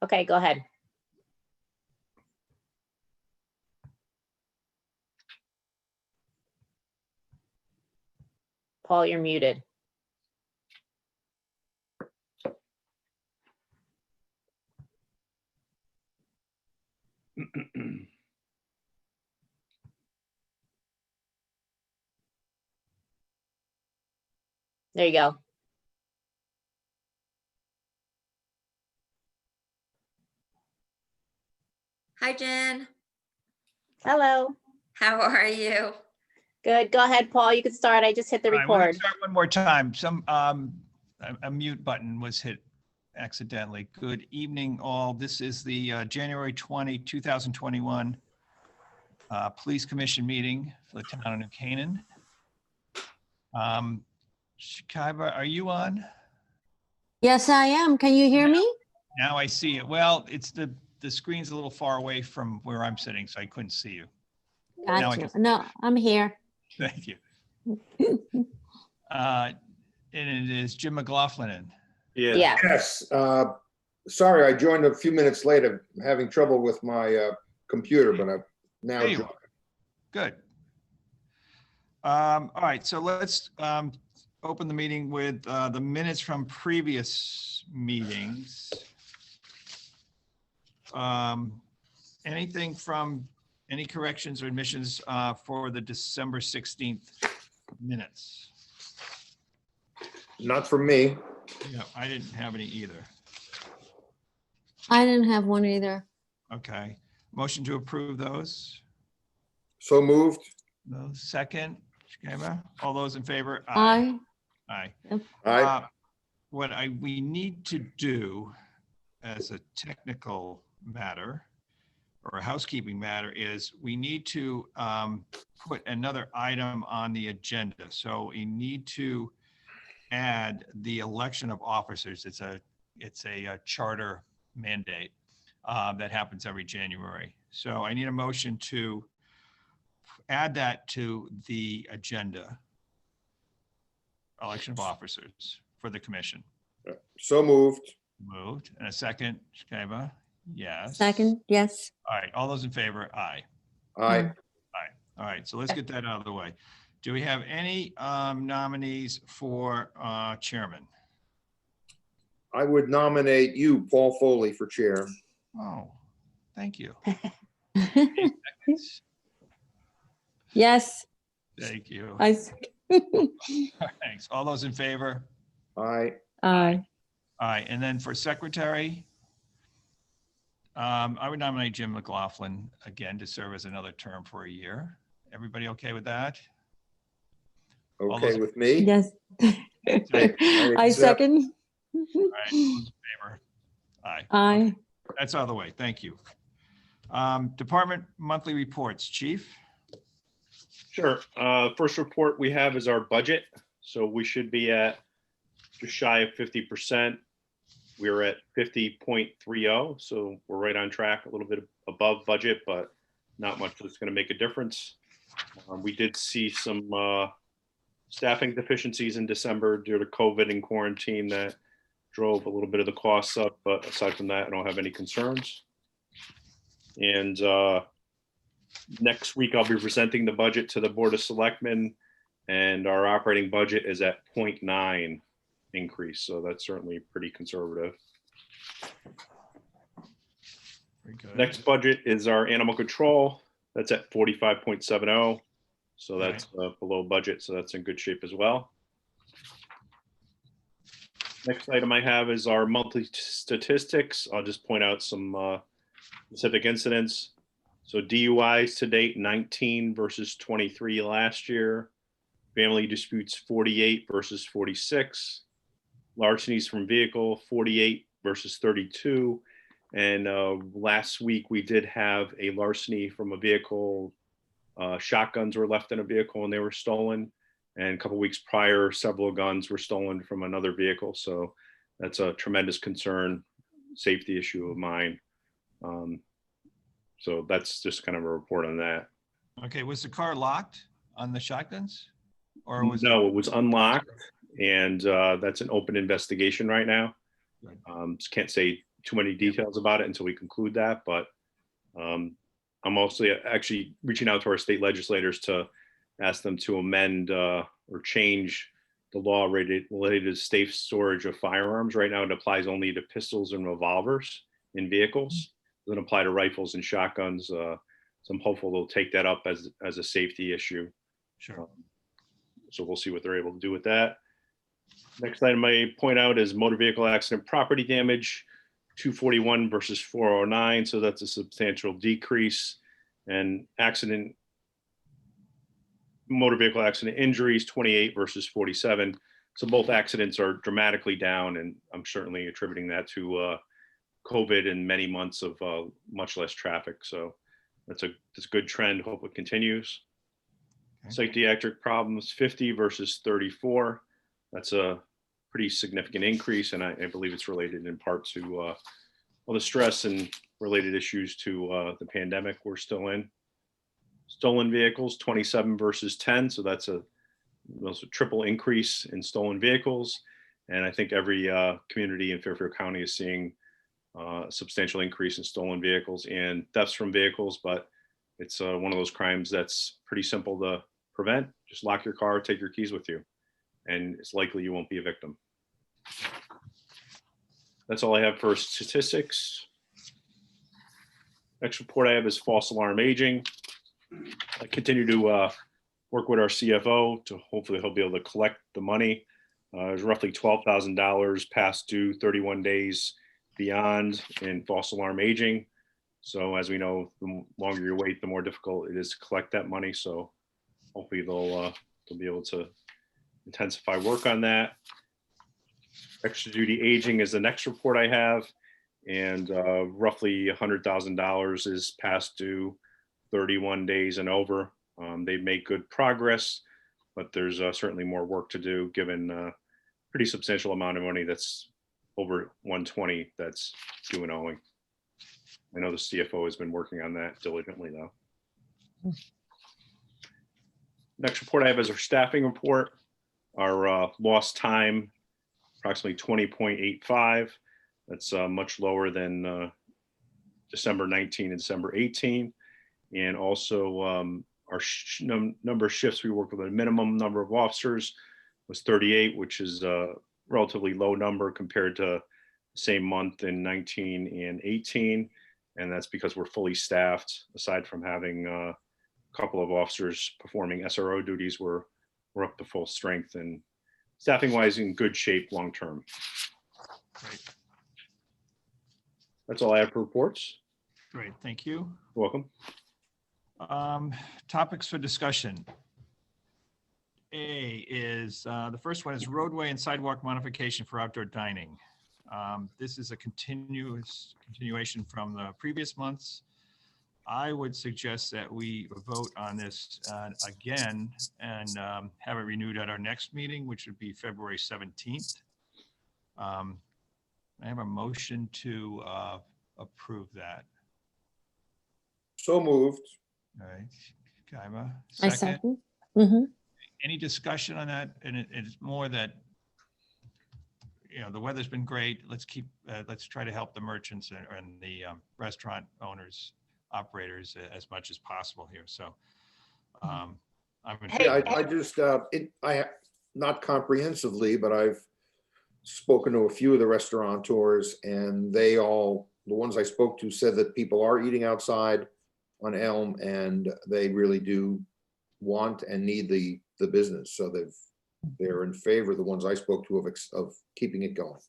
Okay, go ahead. Paul, you're muted. There you go. Hi, Jen. Hello. How are you? Good. Go ahead, Paul. You can start. I just hit the All right, we're gonna record. start one more time. A mute button was hit accidentally. Good evening, all. This is the January 20, 2021 Police Commission meeting for the town of New Canaan. Shikaiba, are you on? Yes, I am. Can you hear me? Now I see it. Well, it's the screen's a little far away from where I'm sitting, so I couldn't see you. Now I Gotcha. can- No, I'm here. Thank you. And it is Jim McLaughlin. Yeah. Yes, sorry, I joined a few minutes late. I'm having trouble with my computer, but I've now There you joined. are. Good. All right, so let's open the meeting with the minutes from previous meetings. Anything from any corrections or admissions for the December 16th minutes? Not for me. Yeah, I didn't have any either. I didn't have one either. Okay, motion to approve those. So moved. No, second, Shikema? All those in favor? I, Aye. Aye. What we need to do as a technical matter or a housekeeping matter is we need to put another item on the agenda. So we need to add the election of officers. It's a charter mandate that happens every January. So I need a motion to add that to the agenda. Election of officers for the commission. So moved. Moved. And a second, Shikema? Yes. second, yes. All right, all those in favor? Aye. Aye. All right, so let's get that out of the way. Do we have any nominees for chairman? I would nominate you, Paul Foley, for chair. Oh, thank you. Yes, Thank you. Thanks. All those in favor? Aye. aye. All right, and then for secretary, I would nominate Jim McLaughlin again to serve as another term for a year. Everybody okay with that? Okay with me? Yes. I accept. second. All right, all those in favor? Aye. Aye. That's out of the way. Thank you. Department monthly reports, chief. Sure. First report we have is our budget. So we should be at just shy of 50%. We're at 50.30. So we're right on track, a little bit above budget, but not much that's going to make a difference. We did see some staffing deficiencies in December due to COVID and quarantine that drove a little bit of the costs up. But aside from that, I don't have any concerns. And next week, I'll be presenting the budget to the Board of Selectmen, and our operating budget is at 0.9 increase. So that's certainly pretty conservative. Very good. Next budget is our animal control. That's at 45.70. So that's below budget. So that's in good shape as well. Next item I have is our monthly statistics. I'll just point out some specific incidents. So DUIs to date, 19 versus 23 last year. Family disputes, 48 versus 46. Larcenies from vehicle, 48 versus 32. And last week we did have a larceny from a vehicle. Shotguns were left in a vehicle and they were stolen. And a couple weeks prior, several guns were stolen from another vehicle. So that's a tremendous concern, safety issue of mine. So that's just kind of a report on that. Okay, was the car locked on the shotguns? Or was No, it was unlocked, and that's an open investigation right now. Good. Just can't say too many details about it until we conclude that, but I'm mostly actually reaching out to our state legislators to ask them to amend or change the law related to safe storage of firearms. Right now, it applies only to pistols and revolvers in vehicles. It doesn't apply to rifles and shotguns. So I'm hopeful they'll take that up as a safety issue. Sure. So we'll see what they're able to do with that. Next item I point out is motor vehicle accident property damage, 241 versus 409. So that's a substantial decrease. And motor vehicle accident injuries, 28 versus 47. So both accidents are dramatically down, and I'm certainly attributing that to COVID and many months of much less traffic. So that's a good trend. Hope it continues. Okay. Psychiatric problems, 50 versus 34. That's a pretty significant increase, and I believe it's related in part to all the stress and related issues to the pandemic we're still in. Stolen vehicles, 27 versus 10. So that's a triple increase in stolen vehicles. And I think every community in Fairfield County is seeing a substantial increase in stolen vehicles and thefts from vehicles, but it's one of those crimes that's pretty simple to prevent. Just lock your car, take your keys with you, and it's likely you won't be a victim. That's all I have for statistics. Next report I have is false alarm aging. I continue to work with our CFO to hopefully he'll be able to collect the money. There's roughly $12,000 past due 31 days beyond in false alarm aging. So as we know, the longer you wait, the more difficult it is to collect that money. So hopefully they'll be able to intensify work on that. Extra duty aging is the next report I have, and roughly $100,000 is past due 31 days and over. They've made good progress, but there's certainly more work to do given a pretty substantial amount of money that's over 120 that's due and owing. I know the CFO has been working on that diligently though. Next report I have is our staffing report. Our lost time, approximately 20.85. That's much lower than December 19 and December 18. And also our number of shifts we work with a minimum number of officers was 38, which is a relatively low number compared to the same month in 19 and 18. And that's because we're fully staffed. Aside from having a couple of officers performing SRO duties, we're up to full strength and staffing wise in good shape long term. Great. That's all I have for reports. Great. Thank you. You're welcome. Topics for discussion. A is the first one is roadway and sidewalk modification for outdoor dining. This is a continuation from the previous months. I would suggest that we vote on this again and have it renewed at our next meeting, which would be February 17th. I have a motion to approve that. So moved. All right, Kaima, I second. second. Mm-hmm. Any discussion on that? And it's more that, you know, the weather's been great. Let's try to help the merchants and the restaurant owners, operators as much as possible here. So I'm in Hey, favor Yeah, of that. I just, not comprehensively, but I've spoken to a few of the restaurateurs and the ones I spoke to said that people are eating outside on Elm and they really do want and need the business. So they're in favor, the ones I spoke to, of keeping it going.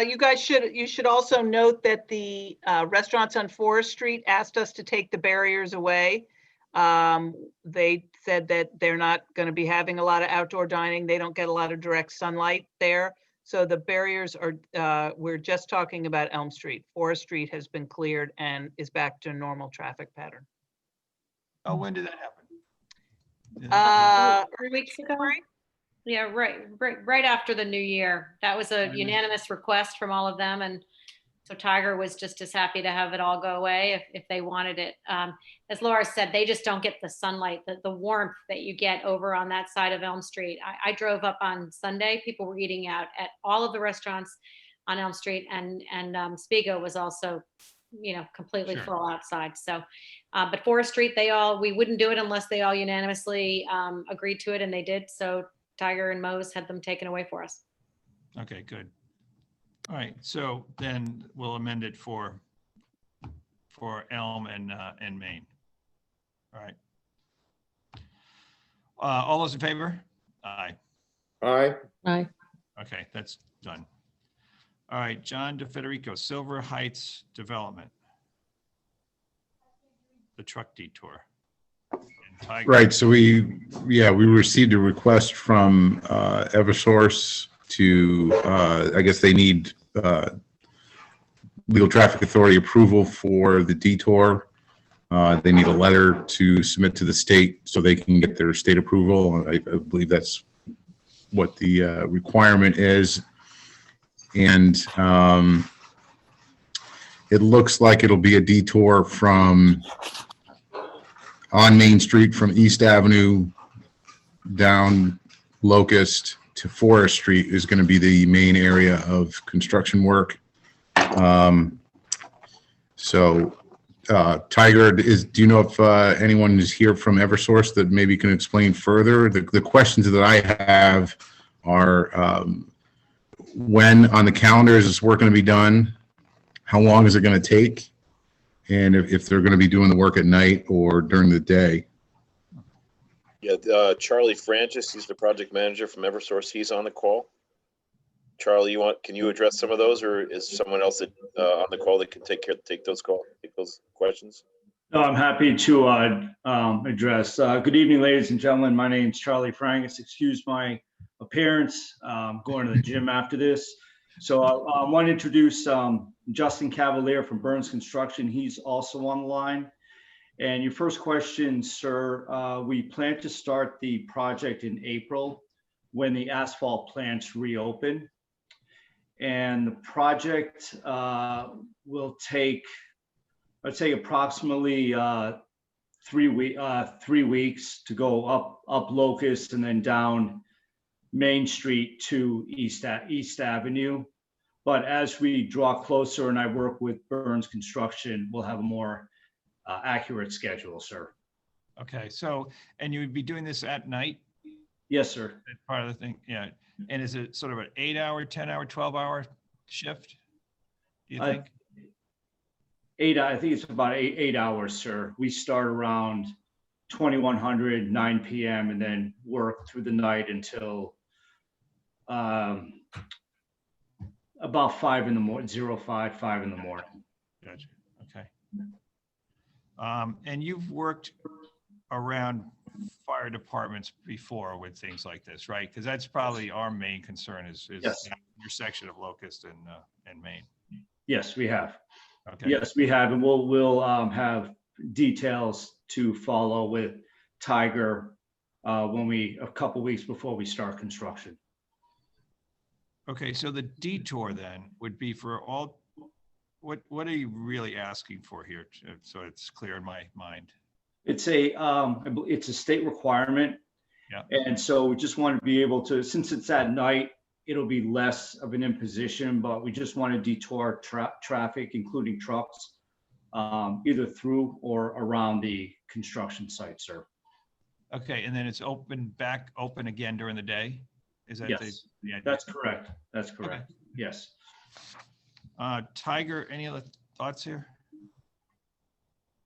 You should also note that the restaurants on Forest Street asked us to take the barriers away. They said that they're not going to be having a lot of outdoor dining. They don't get a lot of direct sunlight there. So the barriers are, we're just talking about Elm Street. Forest Street has been cleared and is back to a normal traffic pattern. Oh, when did that happen? 3 weeks ago. Right? Yeah, right after the new year. That was a Mhm. unanimous request from all of them. And so Tiger was just as happy to have it all go away if they wanted it. As Laura said, they just don't get the sunlight, the warmth that you get over on that side of Elm Street. I drove up on Sunday. People were eating out at all of the restaurants on Elm Street, and Spigo was also, completely Sure. full outside. So, but Forest Street, we wouldn't do it unless they all unanimously agreed to it, and they did. So Tiger and Mose had them taken away for us. Okay, good. All right, so then we'll amend it for Elm and Maine. All right. All those in favor? Aye. Aye. Aye. Okay, that's done. All right, John DeFederico, Silver Heights Development. The truck detour. And Tiger- Right, so we received a request from Eversource to, I guess they need legal traffic authority approval for the detour. They need a letter to submit to the state so they can get their state approval. I believe that's what the requirement is. And it looks like it'll be a detour on Main Street from East Avenue down Locust to Forest Street is going to be the main area of construction work. Tiger, do you know if anyone is here from Eversource that maybe can explain further? The questions that I have are when on the calendar is this work going to be done? How long is it going to take? And if they're going to be doing the work at night or during the day? Yeah, Charlie Francis, he's the project manager from Eversource. He's on the call. Charlie, can you address some of those, or is someone else that, on the call that can take those questions? No, I'm happy to address. Good evening, ladies and gentlemen. My name is Charlie Francis. Excuse my appearance. I'm going to the gym after this. So I want to introduce Justin Cavalier from Burns Construction. He's also on the line. And your first question, sir, we plan to start the project in April when the asphalt plants reopen. And the project will take, I'd say, approximately 3 weeks to go up Locust and then down Main Street to East Avenue. But as we draw closer and I work with Burns Construction, we'll have a more accurate schedule, sir. Okay, so, and you would be doing this at night? Yes, sir. That's part of the thing, yeah. And is it sort of an 8-hour, 10-hour, 12-hour shift? Do you think? I think it's about eight hours, sir. We start around 2100, 9 p.m. and then work through the night until about 5 in the morning, 5 in the morning. Gotcha. Okay. And you've worked around fire departments before with things like this, right? Because that's probably our main concern is Yes. your section of Locust and Maine. Yes, we have. Okay. Yes, we have, and we'll have details to follow with Tiger a couple weeks before we start construction. Okay, so the detour then would be for all. What are you really asking for here? So it's clear in my mind. It's a state requirement. Yeah. And so we just want to be able to, since it's at night, it'll be less of an imposition, but we just want to detour traffic, including trucks, either through or around the construction site, sir. Okay, and then it's back open again during the day? Is that Yes, the idea? that's correct. That's correct. Okay. Yes. Tiger, any other thoughts here?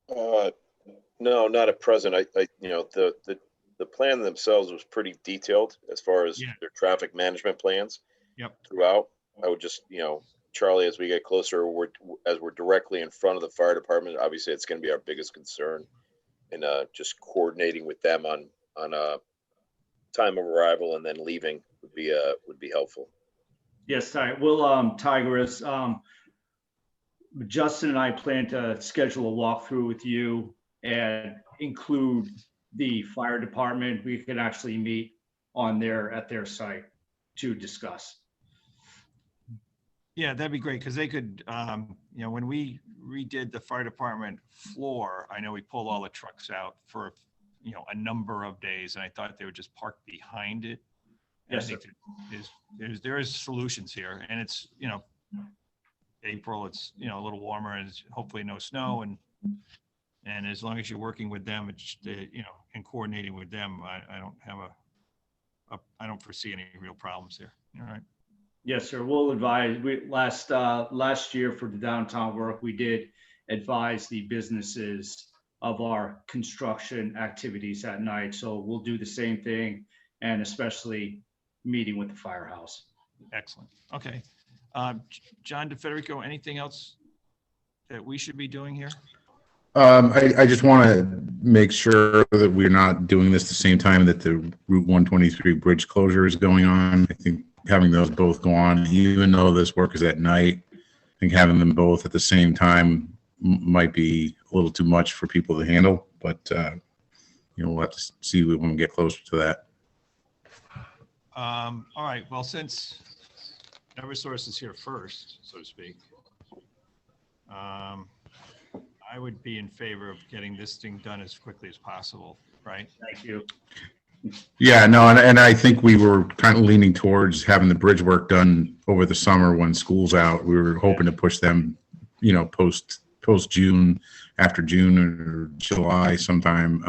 No, not at present. The plan themselves was pretty detailed as far as their traffic management plans. Yep. Throughout. I would just, Charlie, as we get closer, as we're directly in front of the fire department, obviously it's going to be our biggest concern, and just coordinating with them on time of arrival and then leaving would be helpful. Yes, Tiger, is Justin and I plan to schedule a walkthrough with you and include the fire department. We could actually meet at their site to discuss. Yeah, that'd be great, because they could, when we redid the fire department floor, I know we pulled all the trucks out for, a number of days, and I thought they would just park behind it. And Yes, I think there is solutions here, and it's, April, it's, you know, a little warmer and it's hopefully no snow and as long as you're working with them, it's, you know, and coordinating with them, I don't have I don't foresee any real problems here. All right. Yes, sir. We'll advise. Last year for the downtown work, we did advise the businesses of our construction activities at night. So we'll do the same thing, and especially meeting with the firehouse. Excellent. Okay. John DeFederico, anything else that we should be doing here? I just want to make sure that we're not doing this at the same time that the Route 123 bridge closure is going on. I think having those both go on, even though this work is at night, I think having them both at the same time might be a little too much for people to handle, but you know, we'll have to see when we get closer to that. All right. Well, since Eversource is here first, so to speak, I would be in favor of getting this thing done as quickly as possible, right? Thank you. Yeah, no, and I think we were kind of leaning towards having the bridge work done over the summer when school's out. We were hoping to push them, you know, post June, after June or July sometime.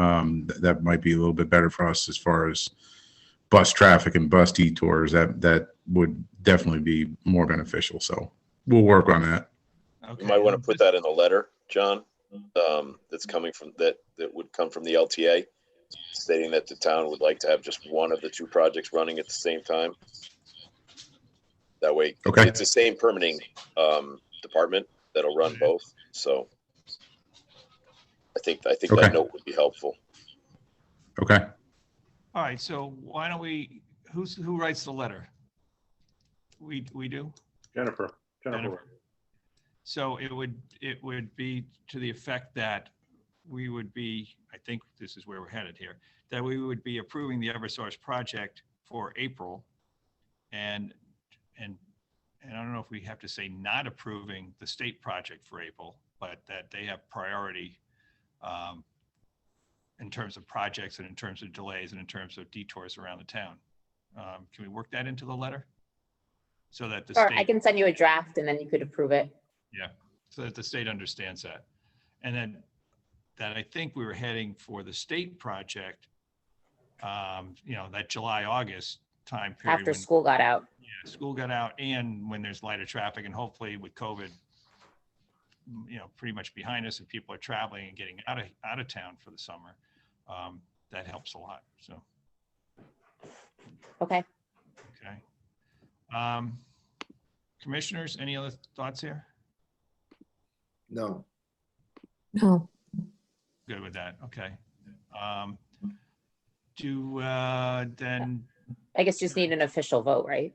That might be a little bit better for us as far as bus traffic and bus detours. That would definitely be more beneficial. So we'll work on that. Okay. You might want to put that in a letter, John, that's coming from that would come from the LTA, stating that the town would like to have just one of the two projects running at the same time. That way, Okay. it's the same permitting department that'll run both. So I think Okay. that note would be helpful. Okay. All right. So why don't we, who writes the letter? We do? Jennifer. Jennifer. So it would be to the effect that we would be, I think this is where we're headed here, that we would be approving the Eversource project for April. And I don't know if we have to say not approving the state project for April, but that they have priority in terms of projects and in terms of delays and in terms of detours around the town. Can we work that into the letter? So that the Or state. I can send you a draft and then you could approve it. Yeah, so that the state understands that. And then that I think we were heading for the state project, you know, that July, August time period. After when, school got out. yeah, school got out and when there's lighter traffic and hopefully with COVID, you know, pretty much behind us and people are traveling and getting out of town for the summer, that helps a lot, so. Okay. Okay. Commissioners, any other thoughts here? No. No. Good with that, okay. Then, I guess just need an official vote, right?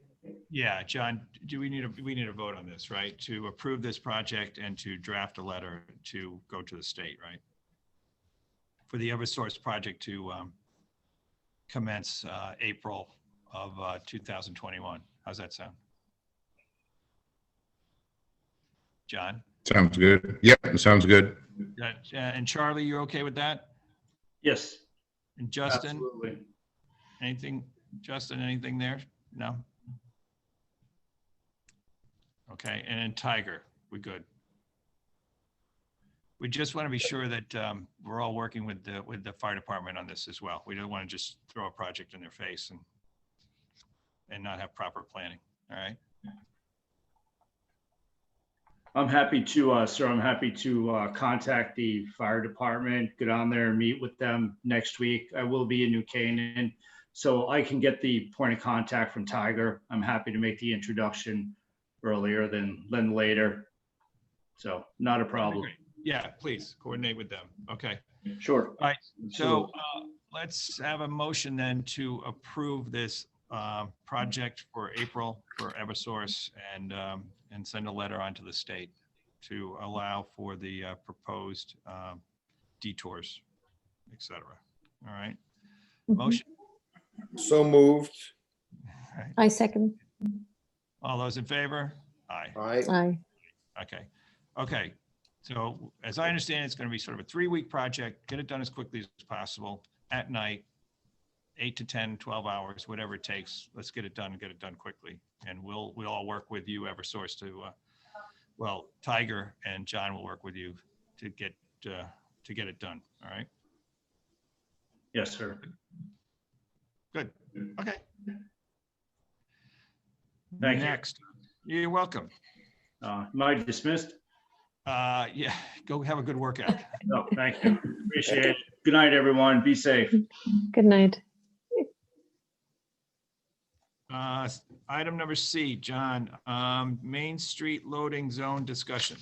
yeah, John, we need a vote on this, right? To approve this project and to draft a letter to go to the state, right? For the Eversource project to commence April of 2021. How's that sound? John? Sounds good. Yep, it sounds good. And Charlie, you're okay with that? Yes. And Justin? Absolutely. Anything, Justin, anything there? No? Okay, and then Tiger, we good? We just want to be sure that we're all working with the fire department on this as well. We don't want to just throw a project in their face and not have proper planning, all right? I'm happy to, sir, I'm happy to contact the fire department, get on there and meet with them next week. I will be in New Canaan, so I can get the point of contact from Tiger. I'm happy to make the introduction earlier than later. So not a problem. Yeah, please coordinate with them. Okay. Sure. All right. So let's have a motion then to approve this project for April for Eversource and send a letter on to the state to allow for the proposed detours, et cetera. All right. Motion. So moved. All right. I second. All those in favor? Aye. Aye. Aye. Okay. Okay. So as I understand, it's going to be sort of a 3-week project. Get it done as quickly as possible at night. 8 to 10, 12 hours, whatever it takes. Let's get it done quickly. And we'll all work with you, Eversource, well, Tiger and John will work with you to get it done. All right. Yes, sir. Good. Okay. Thank you. Next. You're welcome. Am I dismissed? Yeah, go have a good workout. No, thank you. Appreciate it. Good night, everyone. Be safe. Good night. Item number C, John, Main Street loading zone discussion.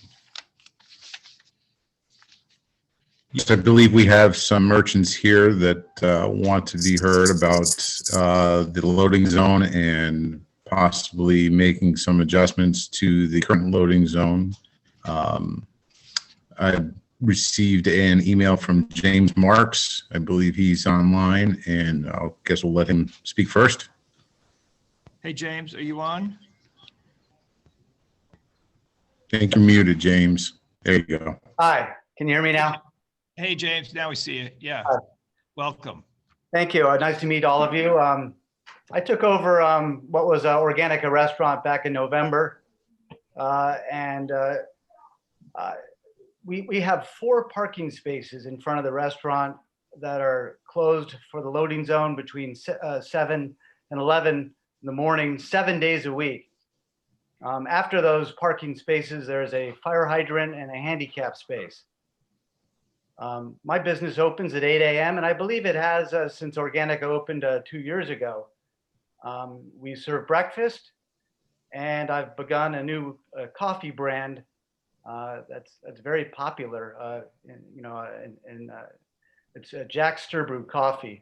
Yes, I believe we have some merchants here that want to be heard about the loading zone and possibly making some adjustments to the current loading zone. I received an email from James Marks. I believe he's online, and I guess we'll let him speak first. Hey, James, are you on? I think you're muted, James. There you go. Hi, can you hear me now? Hey, James, now we see you. Yeah. Hi. Welcome. Thank you. Nice to meet all of you. I took over what was Organic, a restaurant back in November. We have 4 parking spaces in front of the restaurant that are closed for the loading zone between 7 and 11 in the morning, 7 days a week. After those parking spaces, there's a fire hydrant and a handicap space. My business opens at 8 a.m. and I believe it has since Organic opened 2 years ago. We serve breakfast, and I've begun a new coffee brand that's very popular. It's Jack Stirrbrew coffee.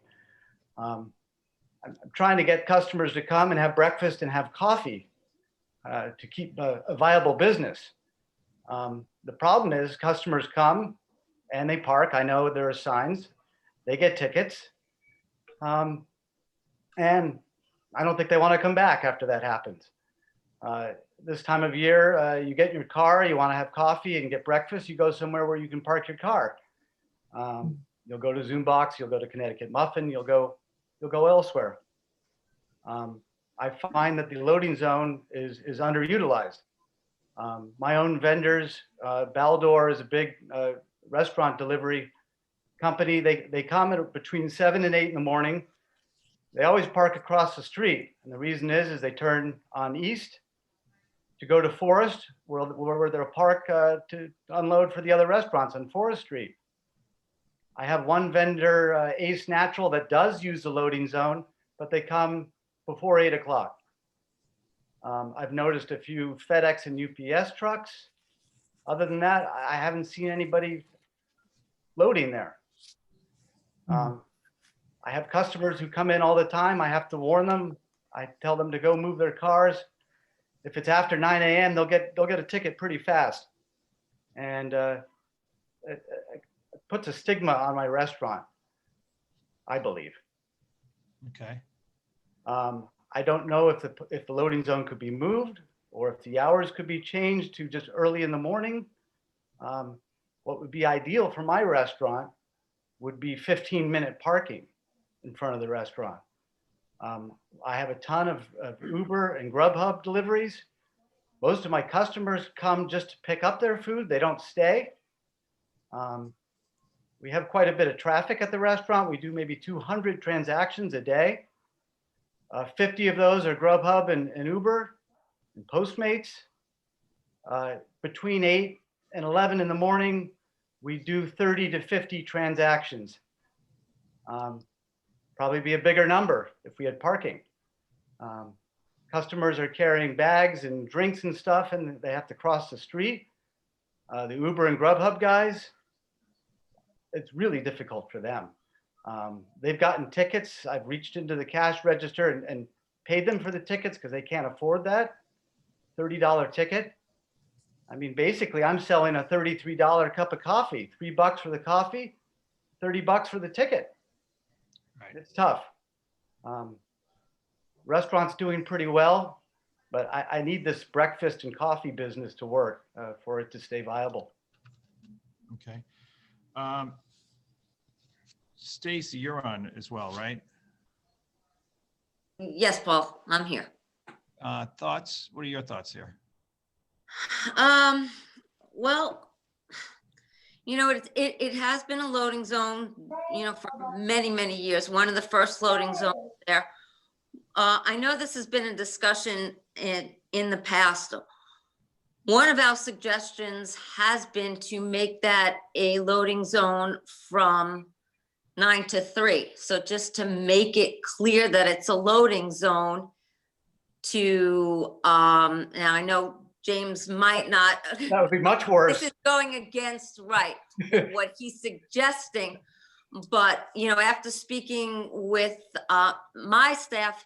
I'm trying to get customers to come and have breakfast and have coffee to keep a viable business. The problem is customers come and they park. I know there are signs. They get tickets. And I don't think they want to come back after that happens. This time of year, you get in your car, you want to have coffee and get breakfast, you go somewhere where you can park your car. You'll go to Zoombox, you'll go to Connecticut Muffin, you'll go elsewhere. I find that the loading zone is underutilized. My own vendors, Baldor is a big restaurant delivery company. They come at between 7 and 8 in the morning. They always park across the street. And the reason is they turn on east to go to Forest, where they'll park to unload for the other restaurants on Forest Street. I have one vendor, Ace Natural, that does use the loading zone, but they come before 8 o'clock. I've noticed a few FedEx and UPS trucks. Other than that, I haven't seen anybody loading there. I have customers who come in all the time. I have to warn them. I tell them to go move their cars. If it's after 9 a.m., they'll get a ticket pretty fast. And it puts a stigma on my restaurant, I believe. Okay. I don't know if the loading zone could be moved or if the hours could be changed to just early in the morning. What would be ideal for my restaurant would be 15-minute parking in front of the restaurant. I have a ton of Uber and Grubhub deliveries. Most of my customers come just to pick up their food. They don't stay. We have quite a bit of traffic at the restaurant. We do maybe 200 transactions a day. 50 of those are Grubhub and Uber and Postmates. Between 8 and 11 in the morning, we do 30 to 50 transactions. Probably be a bigger number if we had parking. Customers are carrying bags and drinks and stuff, and they have to cross the street. The Uber and Grubhub guys, it's really difficult for them. They've gotten tickets. I've reached into the cash register and paid them for the tickets because they can't afford that $30 ticket. I mean, basically, I'm selling a $33 cup of coffee, $3 for the coffee, $30 for the ticket. Right. It's tough. Restaurant's doing pretty well, but I need this breakfast and coffee business to work for it to stay viable. Okay. Stacy, you're on as well, right? Yes, Paul, I'm here. Thoughts? What are your thoughts here? Well, it has been a loading zone, for many, many years. One of the first loading zones there. I know this has been a discussion in the past. One of our suggestions has been to make that a loading zone from 9 to 3. So just to make it clear that it's a loading zone now I know James might not. That would be much This worse. is going against, right, what he's suggesting. But, after speaking with my staff,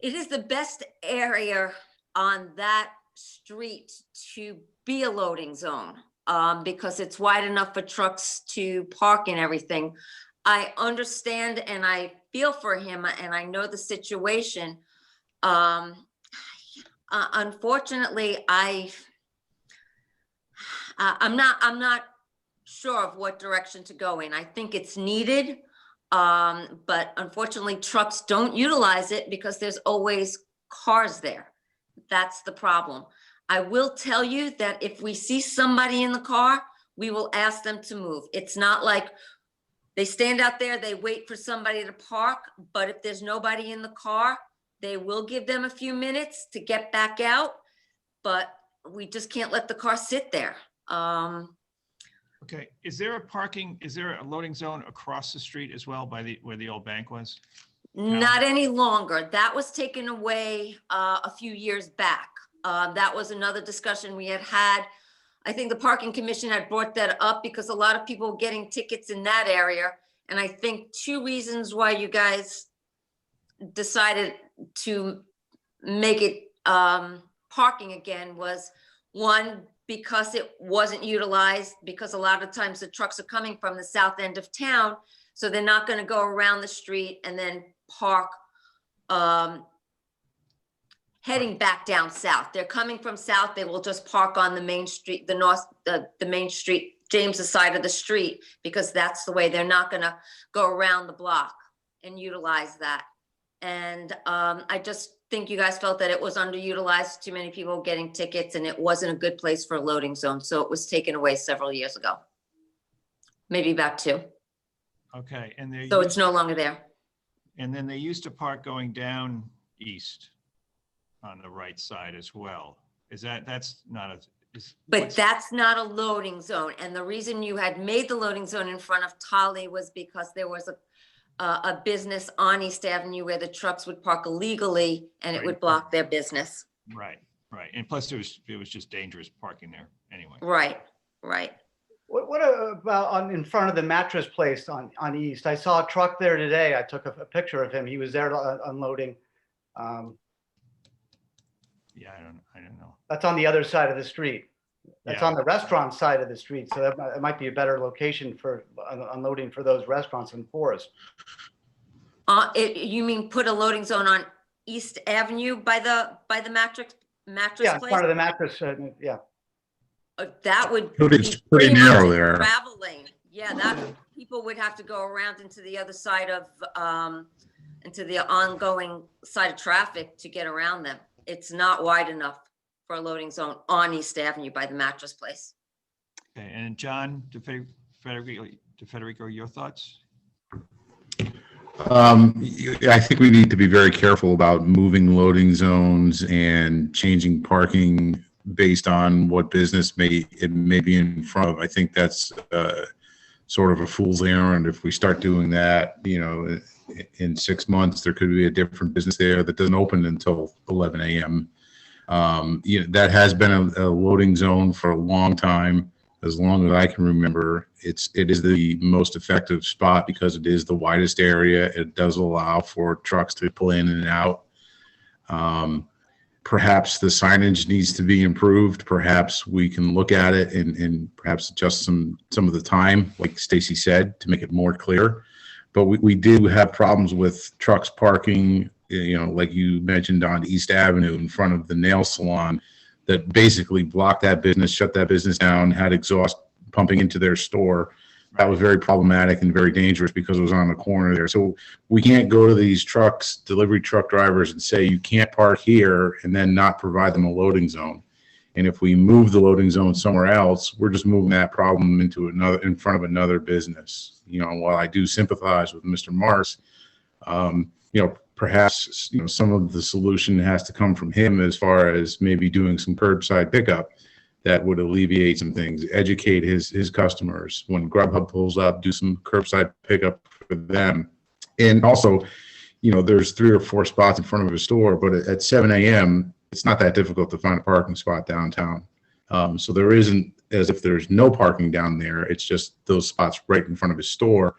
it is the best area on that street to be a loading zone because it's wide enough for trucks to park and everything. I understand and I feel for him and I know the situation. Unfortunately, I'm not sure of what direction to go in. I think it's needed, but unfortunately, trucks don't utilize it because there's always cars there. That's the problem. I will tell you that if we see somebody in the car, we will ask them to move. It's not like they stand out there, they wait for somebody to park, but if there's nobody in the car, they will give them a few minutes to get back out, but we just can't let the car sit there. Okay, is there a loading zone across the street as well by where the old bank was? Not any longer. That was taken away a few years back. That was another discussion we had. I think the parking commission had brought that up because a lot of people were getting tickets in that area. And I think 2 reasons why you guys decided to make it parking again was, one, because it wasn't utilized, because a lot of times the trucks are coming from the south end of town, so they're not going to go around the street and then park heading back down south. They're coming from south, they will just park on the main street, the main street, James's side of the street, because that's the way. They're not going to go around the block and utilize that. And I just think you guys felt that it was underutilized, too many people getting tickets, and it wasn't a good place for a loading zone. So it was taken away several years ago, maybe about 2. Okay, and So it's no longer there. And then they used to park going down east on the right side as well. That's not But that's not a loading zone. And the reason you had made the loading zone in front of Tolly was because there was a business on East Avenue where the trucks would park illegally and it would block their business. Right. And plus it was just dangerous parking there anyway. Right. What about in front of the mattress place on East? I saw a truck there today. I took a picture of him. He was there unloading. Yeah, I don't know. That's on the other side of the street. That's Yeah. on the restaurant side of the street. So that might be a better location for unloading for those restaurants in Forest. You mean put a loading zone on East Avenue by the mattress Yeah, in place? front of the mattress. Yeah. That would But be it's pretty much narrow a there. travel lane. Yeah, that people would have to go around into the other side of into the ongoing side of traffic to get around them. It's not wide enough for a loading zone on East Avenue by the mattress place. Okay, and John Federico, your thoughts? I think we need to be very careful about moving loading zones and changing parking based on what business it may be in front of. I think that's sort of a fool's errand. If we start doing that, in 6 months, there could be a different business there that doesn't open until 11 a.m. That has been a loading zone for a long time. As long as I can remember, it is the most effective spot because it is the widest area. It does allow for trucks to pull in and out. Perhaps the signage needs to be improved. Perhaps we can look at it and perhaps adjust some of the time, like Stacy said, to make it more clear. But we do have problems with trucks parking, like you mentioned on East Avenue in front of the nail salon, that basically blocked that business, shut that business down, had exhaust pumping into their store. that was very problematic and very dangerous because it was on the corner there. So we can't go to these trucks, delivery truck drivers, and say you can't park here and then not provide them a loading zone. And if we move the loading zone somewhere else, we're just moving that problem into another, in front of another business. You know, while I do sympathize with Mr. Marks, you know, perhaps, you know, some of the solution has to come from him as far as maybe doing some curbside pickup that would alleviate some things, educate his customers. When Grubhub pulls up, do some curbside pickup for them. And also, you know, there's 3 or 4 spots in front of his store, but at 7 a.m., it's not that difficult to find a parking spot downtown. So there isn't as if there's no parking down there. It's just those spots right in front of his store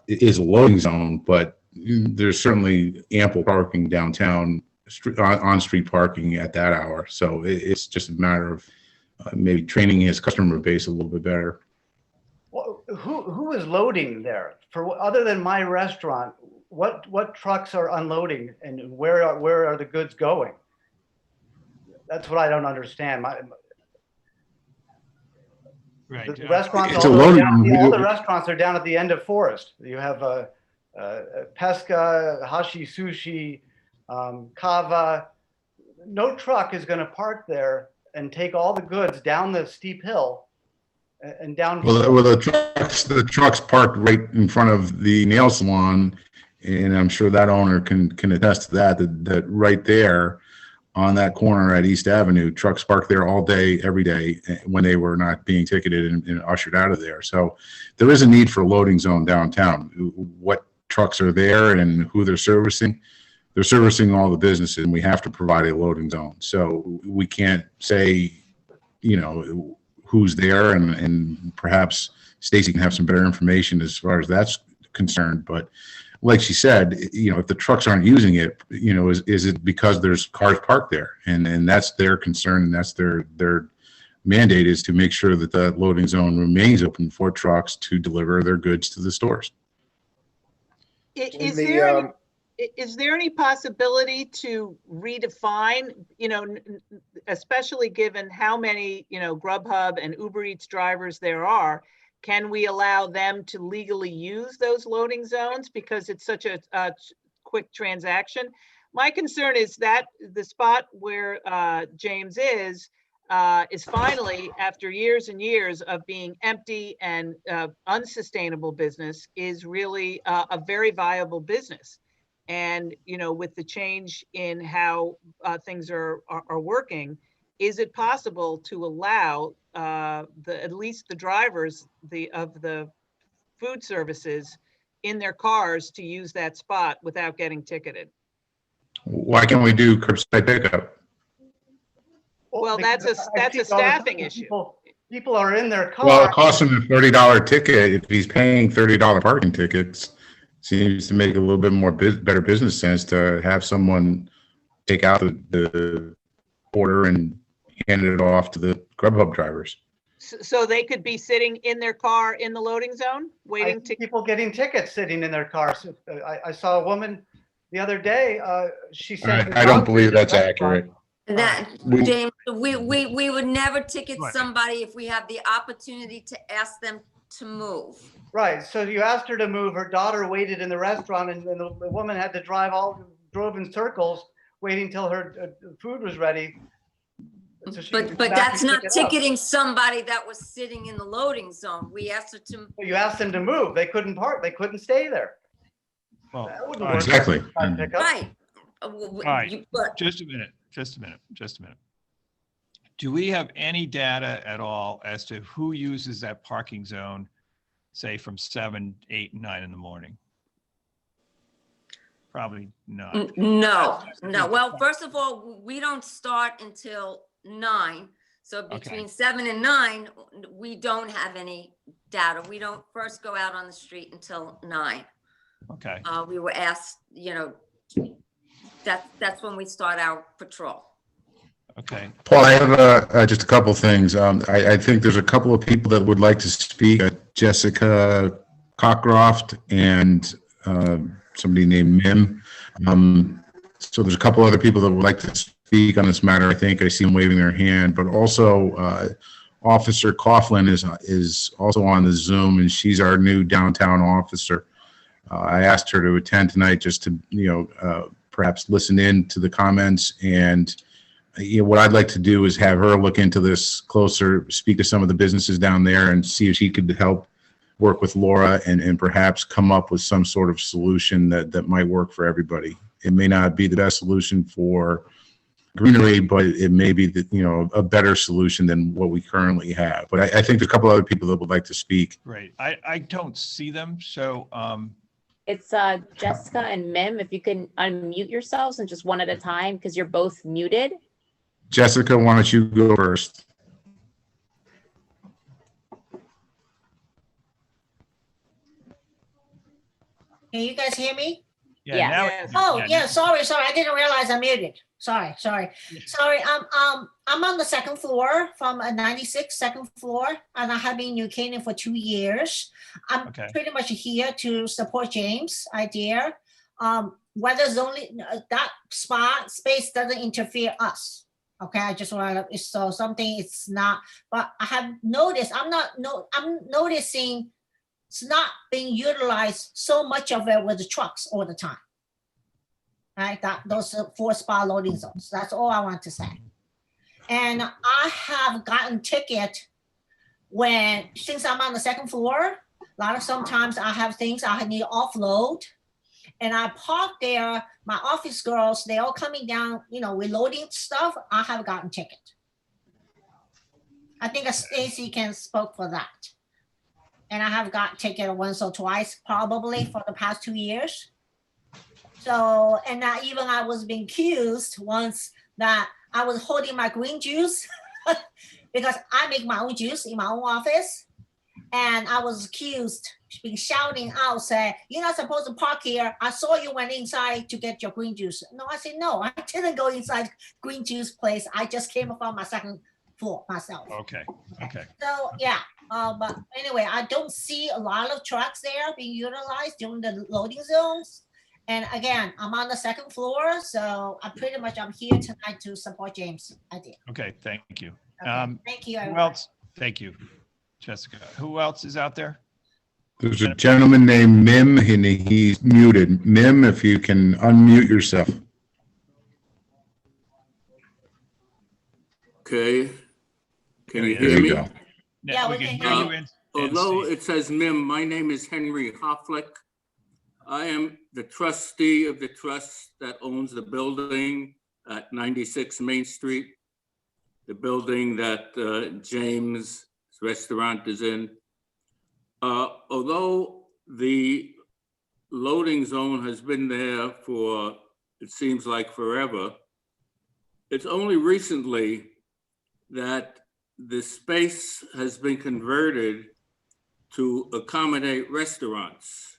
is a loading zone, but there's certainly ample parking downtown, on-street parking at that hour. So it's just a matter of maybe training his customer base a little bit better. Well, who is loading there? For other than my restaurant, what trucks are unloading and where are the goods going? That's what I don't understand. Right. The restaurants, It's a all loading the restaurants are down at the end of Forest. You have Pesca, Hashi Sushi, Kava. No truck is going to park there and take all the goods down the steep hill and down. Well, the trucks parked right in front of the nail salon, and I'm sure that owner can attest to that right there on that corner at East Avenue, trucks parked there all day, every day when they were not being ticketed and ushered out of there. So there is a need for a loading zone downtown. What trucks are there and who they're servicing all the businesses, and we have to provide a loading zone. So we can't say, you know, who's there, and perhaps Stacy can have some better information as far as that's concerned. But like she said, you know, if the trucks aren't using it, you know, is it because there's cars parked there? And that's their concern, and that's their mandate, is to make sure that the loading zone remains open for trucks to deliver their goods to the stores. Is there any possibility to redefine, you know, especially given how many, you know, Grubhub and Uber Eats drivers there are? Can we allow them to legally use those loading zones because it's such a quick transaction? My concern is that the spot where James is finally, after years and years of being empty and unsustainable business, is really a very viable business. And, you know, with the change in how things are working, is it possible to allow at least the drivers of the food services in their cars to use that spot without getting ticketed? Why can't we do curbside pickup? Well, that's a staffing issue. People are in their car. Well, it costs him a $30 ticket. If he's paying $30 parking tickets, seems to make a little bit more better business sense to have someone take out the order and hand it off to the Grubhub drivers. So they could be sitting in their car in the loading zone, waiting to. People getting tickets sitting in their cars. I saw a woman the other day. She said, I don't believe that's accurate. That, James, we would never ticket somebody if we have the opportunity to ask them to move. Right. So you asked her to move. Her daughter waited in the restaurant, and the woman had to drove in circles, waiting till her food was ready. So but that's not ticketing somebody that was sitting in the loading zone. We asked her to. You asked them to move. They couldn't park. They couldn't stay there. Well, exactly. Right. All right. Just a minute. Do we have any data at all as to who uses that parking zone, say from 7, 8, 9 in the morning? Probably not. No. Well, first of all, we don't start until 9. So between 7 and 9, we don't have any data. We don't first go out on the street until 9. Okay. We were asked, you know, that's when we start our patrol. Okay. Paul, I have just a couple of things. I think there's a couple of people that would like to speak. Jessica Cockcroft and somebody named Mim. So there's a couple other people that would like to speak on this matter. I think I see them waving their hand, but also Officer Coughlin is also on the Zoom, and she's our new downtown officer. I asked her to attend tonight just to, perhaps listen in to the comments. And what I'd like to do is have her look into this closer, speak to some of the businesses down there, and see if she could help work with Laura and perhaps come up with some sort of solution that might work for everybody. It may not be the best solution for greenery, but it may be a better solution than what we currently have. But I think there's a couple other people that would like to speak. Great. I don't see them, so It's Jessica and Mim. If you can unmute yourselves and just one at a time, because you're both muted. Jessica, why don't you go first? Can you guys hear me? Yeah. now- Yes. Oh, yeah, yeah, sorry, I didn't realize I muted. Sorry. I'm on the second floor from a 96 second floor, and I have been in New Canaan for 2 years. I'm Okay. pretty much here to support James' idea. Whether it's only that space doesn't interfere us. Okay, I just want to, so something it's not, but I have noticed, I'm noticing it's not being utilized so much of it with the trucks all the time. Right, those 4 spa loading zones. That's all I want to say. And I have gotten ticket since I'm on the second floor, sometimes I have things I need to offload. And I park there, my office girls, they all coming down, reloading stuff. I have gotten ticket. I think Stacy can spoke for that. And I have got ticket once or twice, probably for the past 2 years. So, and I was being accused once that I was holding my green juice because I make my own juice in my own office. And I was accused, being shouting out, say, "You're not supposed to park here. I saw you went inside to get your green juice." No, I said, no, I didn't go inside green juice place. I just came from my second floor myself. Okay. So, yeah, but anyway, I don't see a lot of trucks there being utilized during the loading zones. And again, I'm on the second floor, so I'm here tonight to support James' idea. Okay, thank you. Okay, thank you, Who everyone. else? Thank you, Jessica. Who else is out there? There's a gentleman named Mim, and he's muted. Mim, if you can unmute yourself. Okay. Can you There hear you me? go. Yeah, we we can can hear hear you in. Although see. it says Mim, my name is Henry Hofflick. I am the trustee of the trust that owns the building at 96 Main Street, the building that James' restaurant is in. Although the loading zone has been there for, it seems like forever, it's only recently that the space has been converted to accommodate restaurants.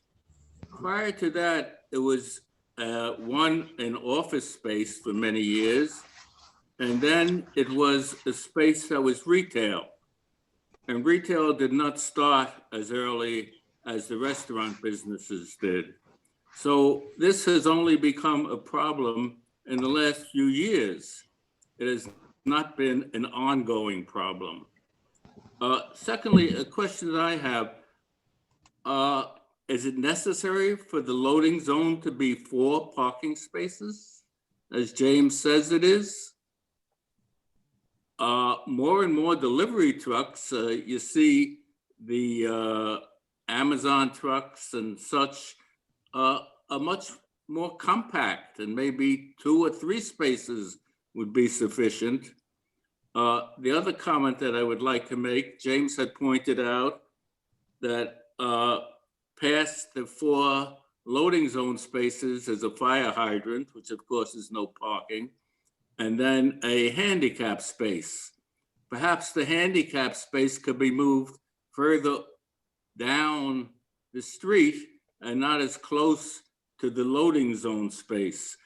Prior to that, it was an office space for many years, and then it was a space that was retail. And retail did not start as early as the restaurant businesses did. So this has only become a problem in the last few years. It has not been an ongoing problem. Secondly, a question that I have, is it necessary for the loading zone to be 4 parking spaces, as James says it is? More and more delivery trucks, you see the Amazon trucks and such are much more compact, and maybe 2 or 3 spaces would be sufficient. The other comment that I would like to make, James had pointed out that past the 4 loading zone spaces is a fire hydrant, which of course is no parking, and then a handicap space. Perhaps the handicap space could be moved further down the street and not as close to the loading zone space.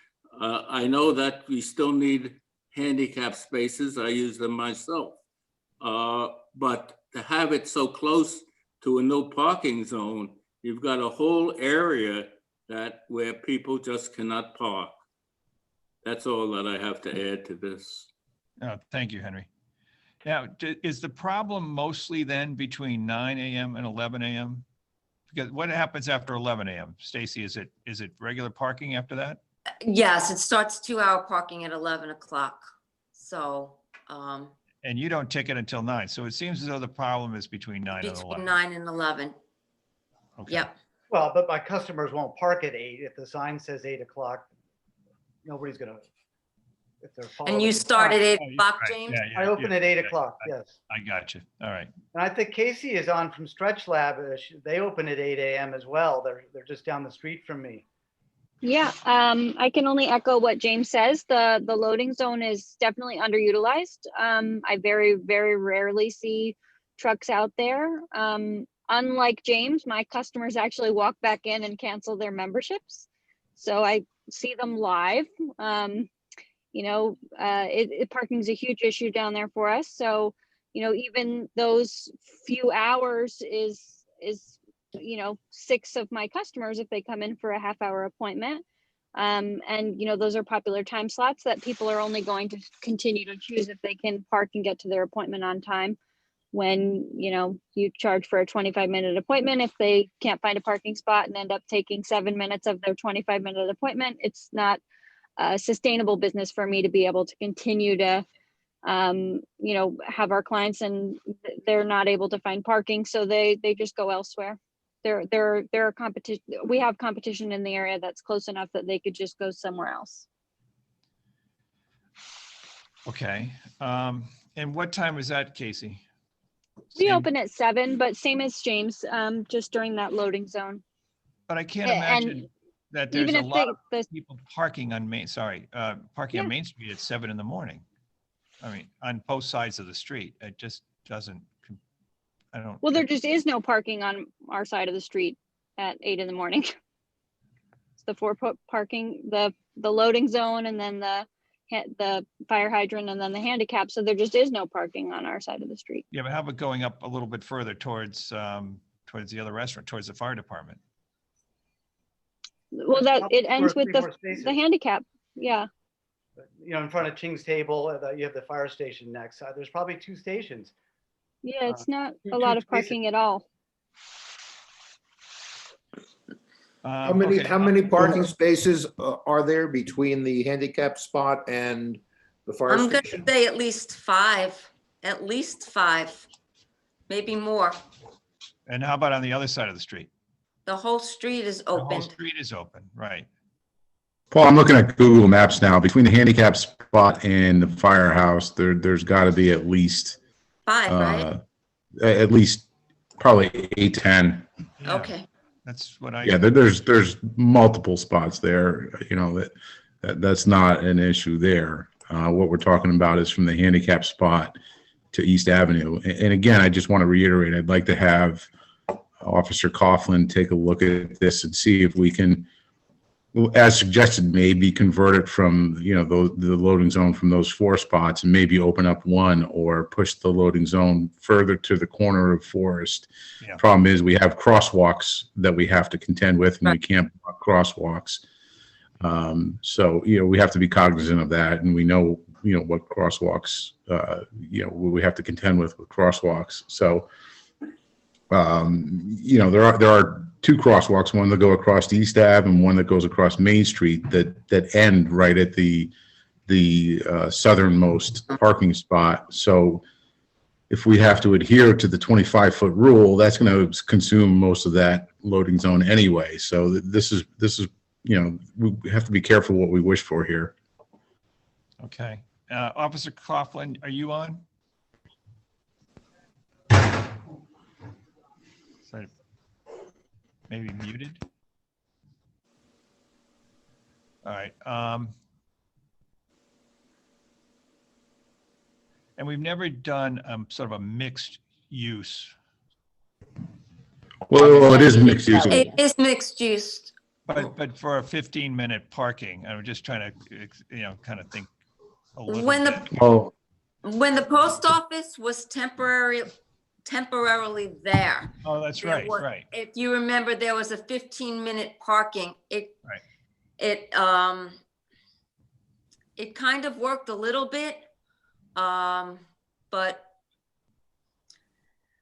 I know that we still need handicap spaces. I use them myself. But to have it so close to a no parking zone, you've got a whole area where people just cannot park. That's all that I have to add to this. Thank you, Henry. Now, is the problem mostly then between 9 AM and 11 AM? Because what happens after 11 AM? Stacy, is it regular parking after that? Yes, it starts 2-hour parking at 11 o'clock. So And you don't ticket until 9. So it seems as though the problem is between 9 and between 11. 9 and 11. Okay. Yep. Well, but my customers won't park at 8. If the sign says 8 o'clock, nobody's gonna, if they're following. And you the start at sign. 8 Oh, o'clock, right. James? Yeah, yeah, I open yeah, at 8 yeah. o'clock, yes. I got you. All right. And I think Casey is on from Stretch Lab. They open at 8 AM as well. They're just down the street from me. Yeah, I can only echo what James says. The loading zone is definitely underutilized. I very, very rarely see trucks out there. Unlike James, my customers actually walk back in and cancel their memberships. So I see them live. Parking is a huge issue down there for us. So, even those few hours is 6 of my customers if they come in for a half-hour appointment. Those are popular time slots that people are only going to continue to choose if they can park and get to their appointment on time. When, you charge for a 25-minute appointment, if they can't find a parking spot and end up taking 7 minutes of their 25-minute appointment, it's not a sustainable business for me to be able to continue to have our clients and they're not able to find parking, so they just go elsewhere. There are competition. We have competition in the area that's close enough that they could just go somewhere else. Okay. And what time is that, Casey? We Same- open at 7, but same as James, just during that loading zone. But I can't And imagine that there's even a if lot the of people parking on parking on Yeah. Main Street at 7 in the morning. I mean, on both sides of the street. It just doesn't, I don't. Well, there just is no parking on our side of the street at 8 in the morning. It's the 4 parking, the loading zone, and then the fire hydrant, and then the handicap. So there just is no parking on our side of the street. Yeah, but how about going up a little bit further towards the other restaurant, towards the fire department? Well, it ends with the handicap. Yeah. In front of Ching's Table, you have the fire station next. There's probably 2 stations. Yeah, it's not two- a lot two of parking at all. How many, Okay, how many parking spaces are there between the handicap spot and the fire I'm going to station? say at least 5, maybe more. And how about on the other side of the street? The whole street is The whole open. street is open, right? Paul, I'm looking at Google Maps now. Between the handicap spot and the firehouse, there's got to be at least 5, right? at least probably 8, 10. Yeah, Okay. That's what I. Yeah, there's multiple spots there. That's not an issue there. What we're talking about is from the handicap spot to East Avenue. And again, I just want to reiterate, I'd like to have Officer Coughlin take a look at this and see if we can, as suggested, maybe convert it from, the loading zone from those 4 spots and maybe open up 1 or push the loading zone further to the corner of Forest. Yeah. Problem is we have crosswalks that we have to contend with and we can't block crosswalks. So, we have to be cognizant of that, and we know, what crosswalks, we have to contend with crosswalks. So, there are 2 crosswalks, one that go across East Ave and one that goes across Main Street that end right at the southernmost parking spot. So if we have to adhere to the 25-foot rule, that's going to consume most of that loading zone anyway. So this is we have to be careful what we wish for here. Okay. Officer Coughlin, are you on? So maybe muted. All right. And we've never done sort of a mixed use. Well, it is mixed use. It is mixed use. But for a 15-minute parking, I'm just trying to, kind of think a little When bit. when the post office was temporarily there. Oh, that's there right, was- right. If you remember, there was a 15-minute parking. It kind of worked a little bit, but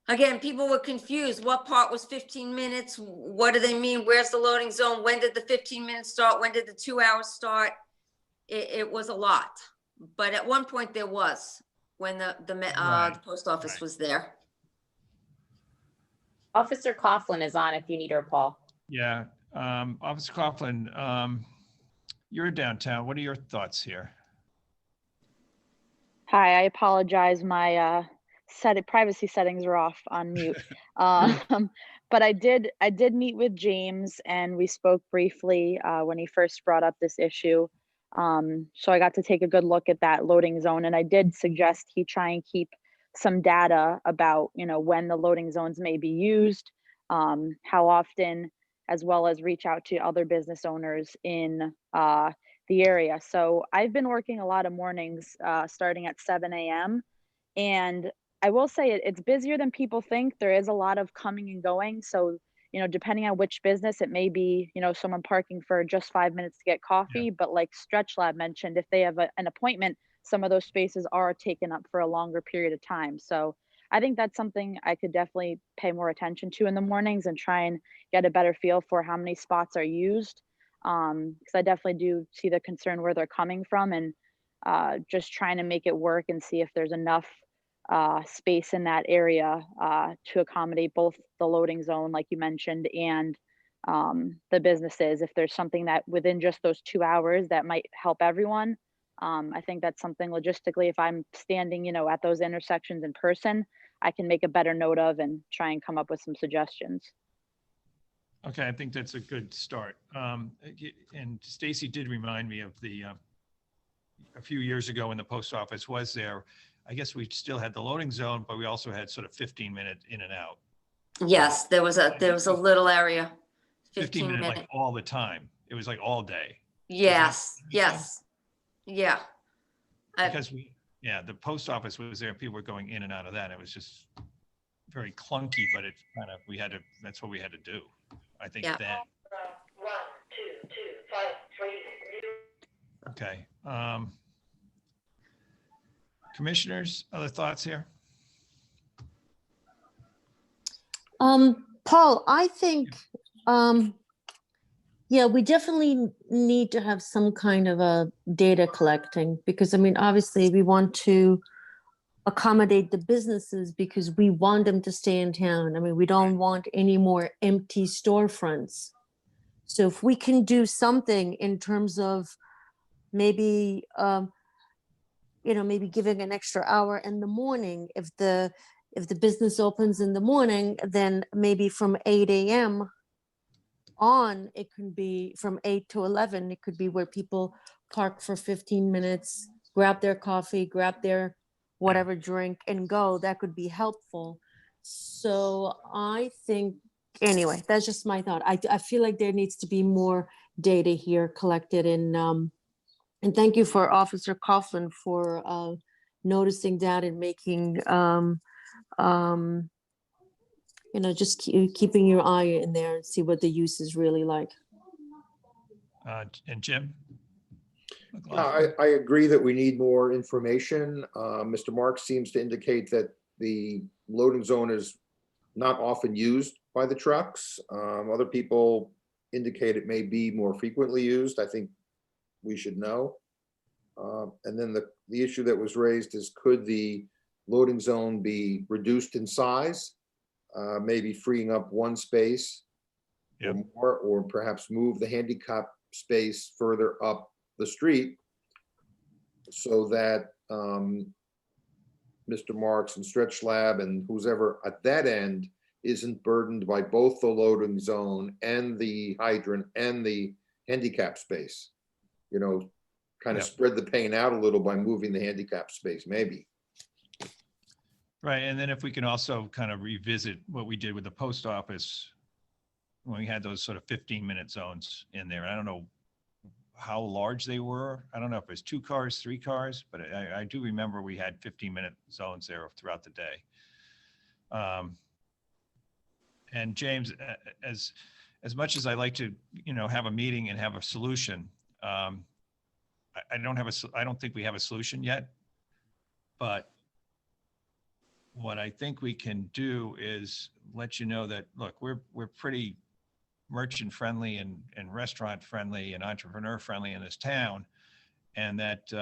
Again, people were confused. What part was 15 minutes? What do they mean? Where's the loading zone? When did the 15 minutes start? When did the 2 hours start? It was a lot. But at one point there was, when the post office was there. Officer Coughlin is on if you need her, Paul. Yeah, Officer Coughlin, you're downtown. What are your thoughts here? Hi, I apologize. My privacy settings are off on mute. But I did meet with James and we spoke briefly when he first brought up this issue. So I got to take a good look at that loading zone, and I did suggest he try and keep some data about, when the loading zones may be used, how often, as well as reach out to other business owners in the area. So I've been working a lot of mornings starting at 7 a.m. And I will say it's busier than people think. There is a lot of coming and going. So, depending on which business, it may be, someone parking for just 5 minutes to get coffee. Yeah. But like Stretch Lab mentioned, if they have an appointment, some of those spaces are taken up for a longer period of time. So I think that's something I could definitely pay more attention to in the mornings and try and get a better feel for how many spots are used. Because I definitely do see the concern where they're coming from, and just trying to make it work and see if there's enough space in that area to accommodate both the loading zone, like you mentioned, and the businesses. If there's something that within just those 2 hours that might help everyone, I think that's something logistically, if I'm standing, at those intersections in person, I can make a better note of and try and come up with some suggestions. Okay, I think that's a good start. And Stacy did remind me of a few years ago when the post office was there. I guess we still had the loading zone, but we also had sort of 15-minute in and out. Yes, there was a little area. 15 minute, minute. like all the time. It was like all day. Yes, yes. Yeah. Because the post office was there. People were going in and out of that. It was just very clunky, but it's that's what we had to do. I think then. 1, 2, 2, 5, 3. Okay. Commissioners, other thoughts here? Paul, I think, we definitely need to have some kind of a data collecting, because obviously we want to accommodate the businesses because we want them to stay in town. We don't want any more empty storefronts. So if we can do something in terms of maybe, maybe giving an extra hour in the morning, if the business opens in the morning, then maybe from 8 a.m. on, it could be from 8 to 11. It could be where people park for 15 minutes, grab their coffee, grab their whatever drink and go. That could be helpful. So I think, anyway, that's just my thought. I feel like there needs to be more data here collected, and thank you for Officer Coughlin for noticing that and making, just keeping your eye in there and see what the use is really like. And Jim? I agree that we need more information. Mr. Marks seems to indicate that the loading zone is not often used by the trucks. Other people indicate it may be more frequently used. I think we should know. And then the issue that was raised is, could the loading zone be reduced in size? Maybe freeing up one space or more, or perhaps move the handicap space further up the street so that Mr. Marks and Stretch Lab and who's ever at that end isn't burdened by both the loading zone and the hydrant and the handicap space. Kind of spread the pain out a little by moving the handicap space, maybe. Right, and then if we can also kind of revisit what we did with the post office when we had those sort of 15-minute zones in there. I don't know how large they were. I don't know if it was 2 cars, 3 cars, but I do remember we had 15-minute zones there throughout the day. And James, as much as I like to, have a meeting and have a solution, I don't think we have a solution yet, but what I think we can do is let you know that, look, we're pretty merchant friendly and restaurant friendly and entrepreneur friendly in this town. And that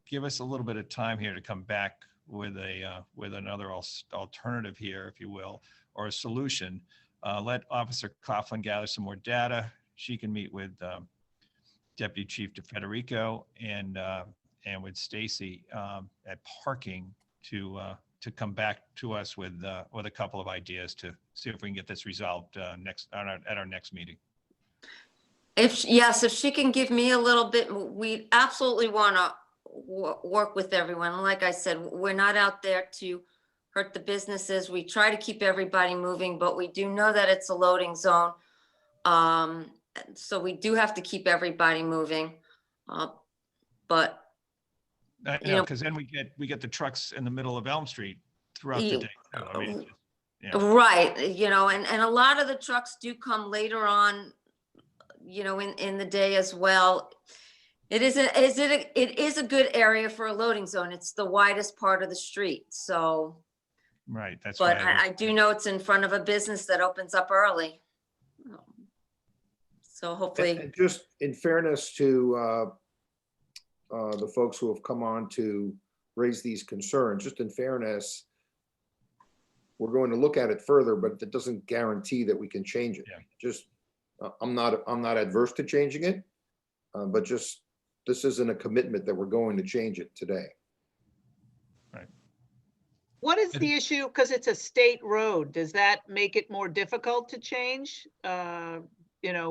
give us a little bit of time here to come back with another alternative here, if you will, or a solution. Let Officer Coughlin gather some more data. She can meet with Deputy Chief DeFederico and with Stacy at parking to come back to us with a couple of ideas to see if we can get this resolved at our next meeting. If she can give me a little bit, we absolutely want to work with everyone. Like I said, we're not out there to hurt the businesses. We try to keep everybody moving, but we do know that it's a loading zone. So we do have to keep everybody moving. But because then we get the trucks in the middle of Elm Street throughout the day. I mean, right, and a lot of the trucks do come later on, in the day as well. It is a good area for a loading zone. It's the widest part of the street, so. Right, that's. But I do know it's in front of a business that opens up early. So hopefully. And just in fairness to the folks who have come on to raise these concerns, just in fairness, we're going to look at it further, but that doesn't guarantee that we can change it. Yeah. Just, I'm not adverse to changing it, but just, this isn't a commitment that we're going to change it today. Right. What is the issue? Because it's a state road. Does that make it more difficult to change?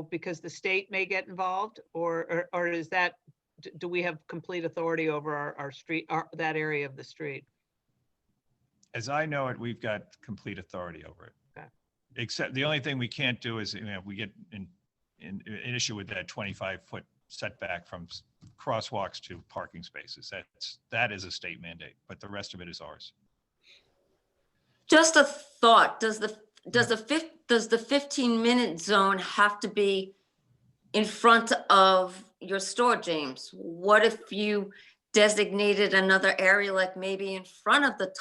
Because the state may get involved, or is that, do we have complete authority over our street, that area of the street? As I know it, we've got complete authority over it. Okay. Except the only thing we can't do is, we get an issue with that 25-foot setback from crosswalks to parking spaces. That is a state mandate, but the rest of it is ours. Just a thought, does the 15-minute zone have to be in front of your store, James? What if you designated another area, like maybe in front of the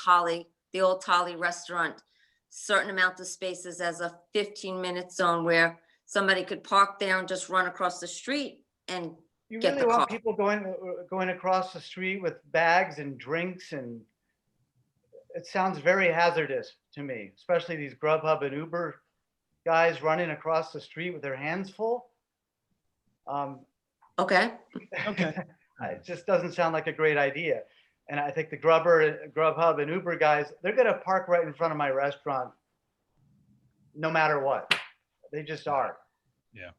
old Tolly restaurant, certain amount of spaces as a 15-minute zone where somebody could park there and just run across the street and You get really the car? want people going across the street with bags and drinks, and it sounds very hazardous to me, especially these Grubhub and Uber guys running across the street with their hands full. Okay. It just doesn't sound like a great idea. And I think the Grubhub and Uber guys, they're going to park right in front of my restaurant no matter what. They just are. Yeah.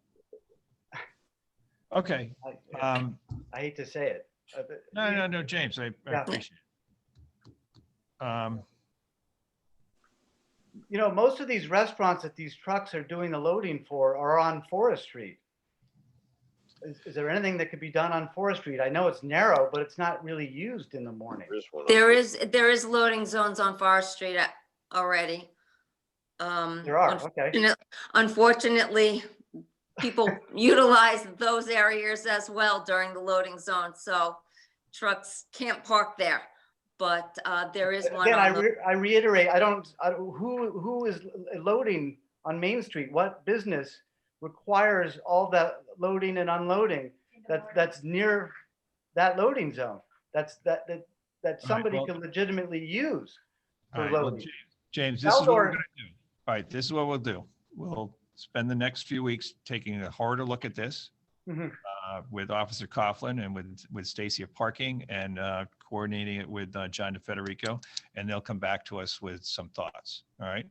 Okay. I hate to say it. No, James, I appreciate it. Most of these restaurants that these trucks are doing the loading for are on Forest Street. Is there anything that could be done on Forest Street? I know it's narrow, but it's not really used in the morning. There is loading zones on Forest Street already. There are, okay. Unfortunately, people utilize those areas as well during the loading zone, so trucks can't park there. But there is one. Again, I reiterate, who is loading on Main Street? What business requires all that loading and unloading that's near that loading zone? That somebody can legitimately use for all right, loading. well, James, this is what we're going to do. All right, this is what we'll do. We'll spend the next few weeks taking a harder look at this with Officer Coughlin and with Stacy of parking, and coordinating it with John DeFederico, and they'll come back to us with some thoughts. All right.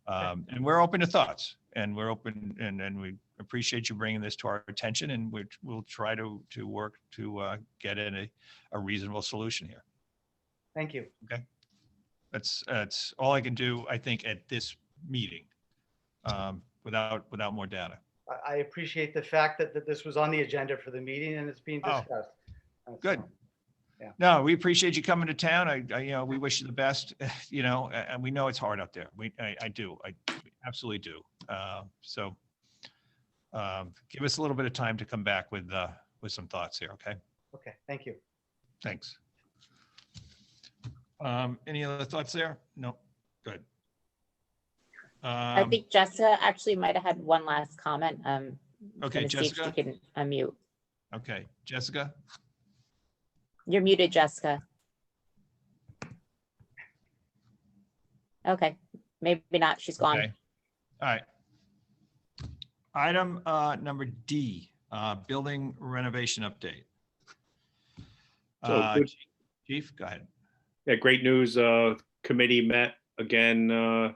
And we're open to thoughts, and we're open, and we appreciate you bringing this to our attention, and we'll try to work to get in a reasonable solution here. Thank you. Okay. That's all I can do, I think, at this meeting, without more data. I appreciate the fact that this was on the agenda for the meeting and it's being discussed. Good. Yeah. No, we appreciate you coming to town. I we wish you the best, and we know it's hard out there. I absolutely do. So give us a little bit of time to come back with some thoughts here. Okay. Okay. Thank you. Thanks. Any other thoughts there? No, good. I think Jessica actually might have had one last comment. Okay, gonna see if she Jessica? can unmute. Okay, Jessica? You're muted, Jessica. Okay, maybe not. She's gone. Okay. All right. Item number D, building renovation update. So good. Chief, go ahead. Yeah, great news. Committee met again, I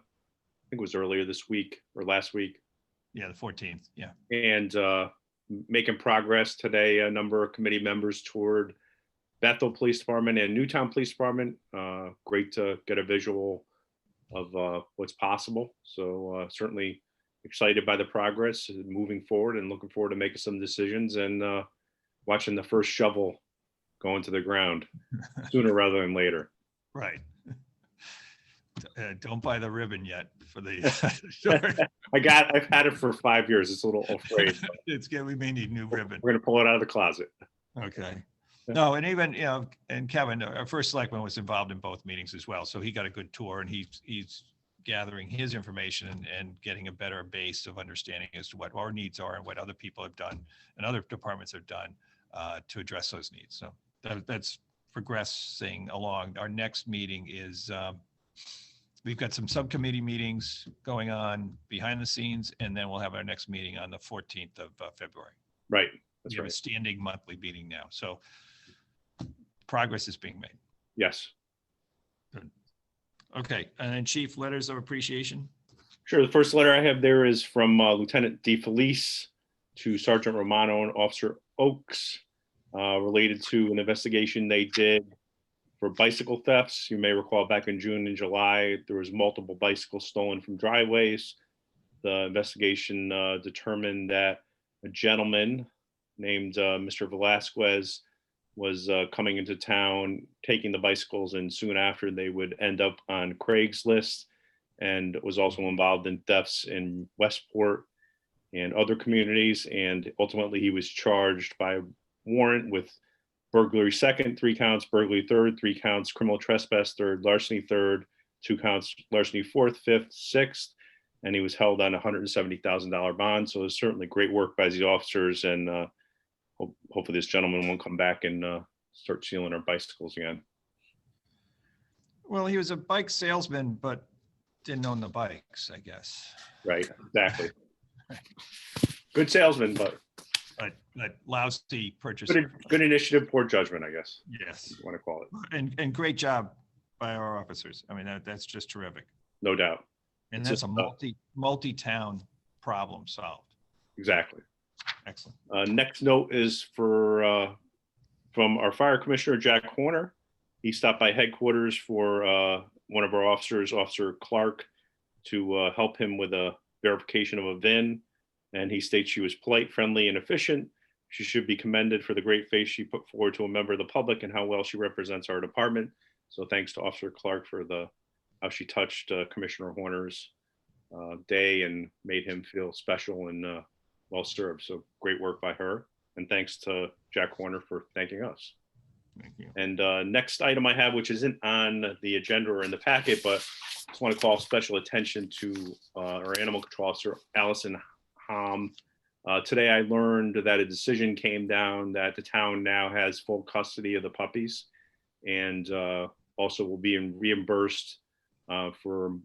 think it was earlier this week or last week. Yeah, the 14th, yeah. And making progress today. A number of committee members toured Bethel Police Department and Newtown Police Department. Great to get a visual of what's possible. So certainly excited by the progress, moving forward, and looking forward to making some decisions and watching the first shovel go into the ground sooner rather than later. Right. Don't buy the ribbon yet for the. I've had it for 5 years. It's a little afraid. It's good. We may need new ribbon. We're gonna pull it out of the closet. Okay. No, and even, and Kevin, our first selectman was involved in both meetings as well. So he got a good tour, and he's gathering his information and getting a better base of understanding as to what our needs are and what other people have done and other departments have done to address those needs. So that's progressing along. Our next meeting is, we've got some subcommittee meetings going on behind the scenes, and then we'll have our next meeting on the 14th of February. Right. We have a standing monthly meeting now. So progress is being made. Yes. Good. Okay. And then Chief, letters of appreciation. Sure. The first letter I have there is from Lieutenant DeFelice to Sergeant Romano and Officer Oakes related to an investigation they did for bicycle thefts. You may recall back in June and July, there was multiple bicycles stolen from driveways. The investigation determined that a gentleman named Mr. Velasquez was coming into town, taking the bicycles, and soon after they would end up on Craigslist, and was also involved in thefts in Westport and other communities. And ultimately he was charged by warrant with burglary second, 3 counts, burglary third, 3 counts, criminal trespass third, larceny third, 2 counts, larceny fourth, fifth, sixth, and he was held on a $170,000 bond. So it's certainly great work by the officers, and hopefully this gentleman won't come back and start stealing our bicycles again. Well, he was a bike salesman, but didn't own the bikes, I guess. Right, exactly. Good salesman, but lousy purchaser. Good initiative, poor judgment, I guess. Yes. You want to call it. And great job by our officers. I mean, that's just terrific. No doubt. And It's that's just, a multi-town problem solved. Exactly. Excellent. Next note is from our fire commissioner, Jack Horner. He stopped by headquarters for one of our officers, Officer Clark, to help him with a verification of a VIN. And he states she was polite, friendly, and efficient. She should be commended for the great face she put forward to a member of the public and how well she represents our department. So thanks to Officer Clark for how she touched Commissioner Horner's day and made him feel special and well served. So great work by her. And thanks to Jack Horner for thanking us. Thank you. And next item I have, which isn't on the agenda or in the packet, but just want to call special attention to our animal control officer, Allison Hom. Today I learned that a decision came down that the town now has full custody of the puppies, and also will be reimbursed for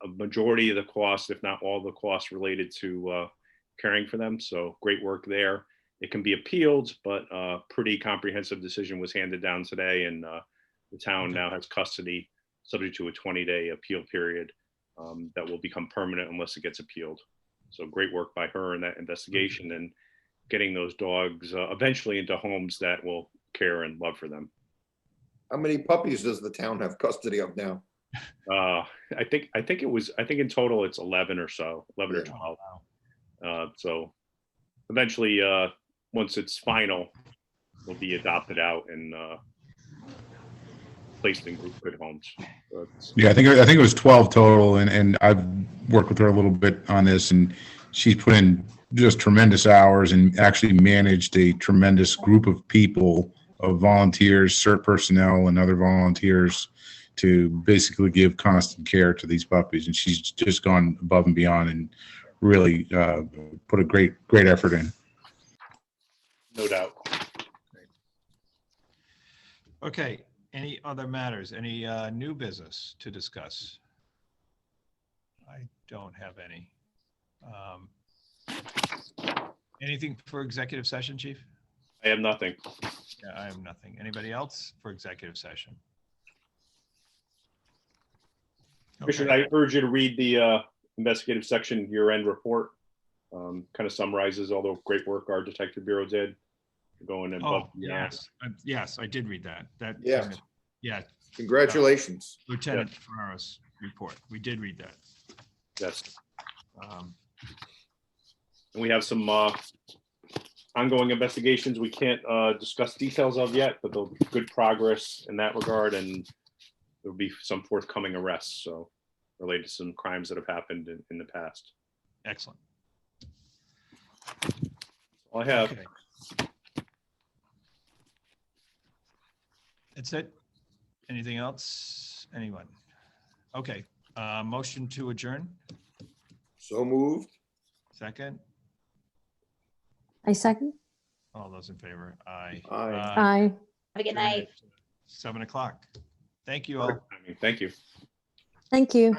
a majority of the cost, if not all the costs related to caring for them. So great work there. It can be appealed, but a pretty comprehensive decision was handed down today, and the town now has custody subject to a 20-day appeal period that will become permanent unless it gets appealed. So great work by her in that investigation and getting those dogs eventually into homes that will care and love for them. How many puppies does the town have custody of now? I think in total it's 11 or so, 11 or 12. So eventually, once it's final, they'll be adopted out and placed in good homes. Yeah, I think it was 12 total, and I've worked with her a little bit on this, and she's put in just tremendous hours and actually managed a tremendous group of people, of volunteers, CERT personnel, and other volunteers to basically give constant care to these puppies. And she's just gone above and beyond and really put a great effort in. No doubt. Okay, any other matters? Any new business to discuss? I don't have any. Anything for executive session, Chief? I have nothing. Yeah, I have nothing. Anybody else for executive session? Commissioner, I urge you to read the investigative section year-end report. Kind of summarizes all the great work our Detective Bureau did, going above. Oh, yes, yes, I did read that. Yeah. Yeah. Congratulations. Lieutenant Ferraro's report. We did read that. Yes. And we have some ongoing investigations we can't discuss details of yet, but there'll be good progress in that regard, and there'll be some forthcoming arrests, so related to some crimes that have happened in the past. Excellent. All I have. Okay. That's it. Anything else? Anyone? Okay. Motion to adjourn. So moved. Second. I second. All those in favor? Aye. Aye. Have a good night. 7 o'clock. Thank you all. Thank you. Thank you.